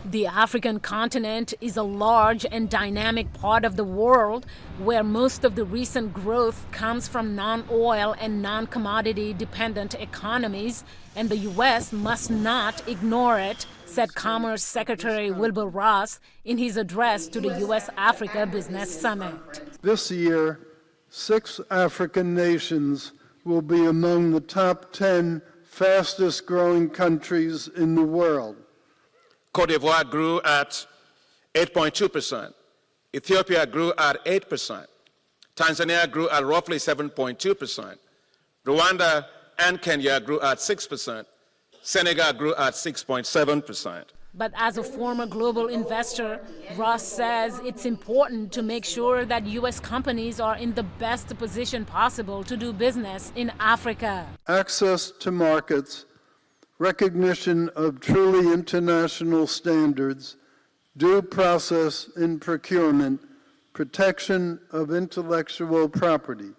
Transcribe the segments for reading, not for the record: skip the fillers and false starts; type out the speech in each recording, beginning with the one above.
The African continent is a large and dynamic part of the world where most of the recent growth comes from non-oil and non-commodity dependent economies, and the U.S. must not ignore it, said Commerce Secretary Wilbur Ross in his address to the U.S.-Africa Business Summit. This year, 6 African nations will be among the top 10 fastest growing countries in the world. Cote d'Ivoire grew at 8.2%. Ethiopia grew at 8%. Tanzania grew at roughly 7.2%. Rwanda and Kenya grew at 6%. Senegal grew at 6.7%. But as a former global investor, Ross says it's important to make sure that U.S. companies are in the best position possible to do business in Africa. Access to markets, recognition of truly international standards, due process in procurement, protection of intellectual property.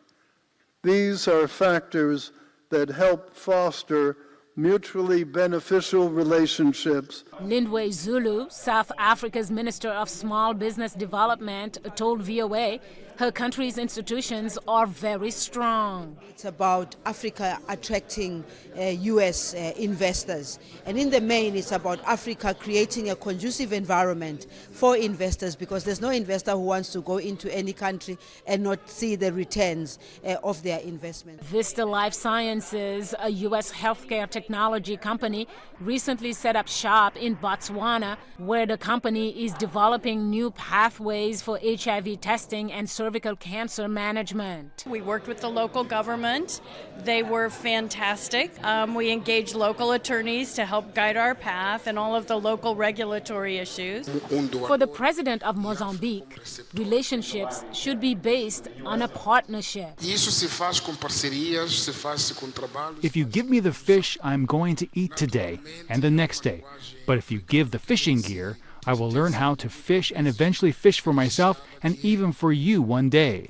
These are factors that help foster mutually beneficial relationships. Lindwe Zulu, South Africa's Minister of Small Business Development, told VOA her country's institutions are very strong. It's about Africa attracting U.S. investors. And in the main, it's about Africa creating a conducive environment for investors, because there's no investor who wants to go into any country and not see the returns of their investment. Vista Life Sciences, a U.S. healthcare technology company, recently set up shop in Botswana, where the company is developing new pathways for HIV testing and cervical cancer management. We worked with the local government. They were fantastic. We engaged local attorneys to help guide our path and all of the local regulatory issues. For the president of Mozambique, relationships should be based on a partnership. If you give me the fish, I'm going to eat today and the next day. But if you give the fishing gear, I will learn how to fish and eventually fish for myself and even for you one day.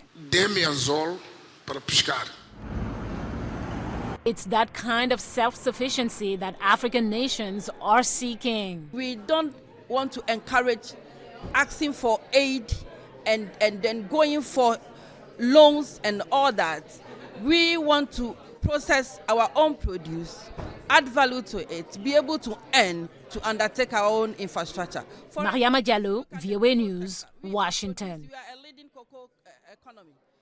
It's that kind of self-sufficiency that African nations are seeking. We don't want to encourage asking for aid and then going for loans and all that. We want to process our own produce, add value to it, be able to earn, to undertake our own infrastructure. Mariama Diallo, VOA News, Washington. We are a leading cocoa economy.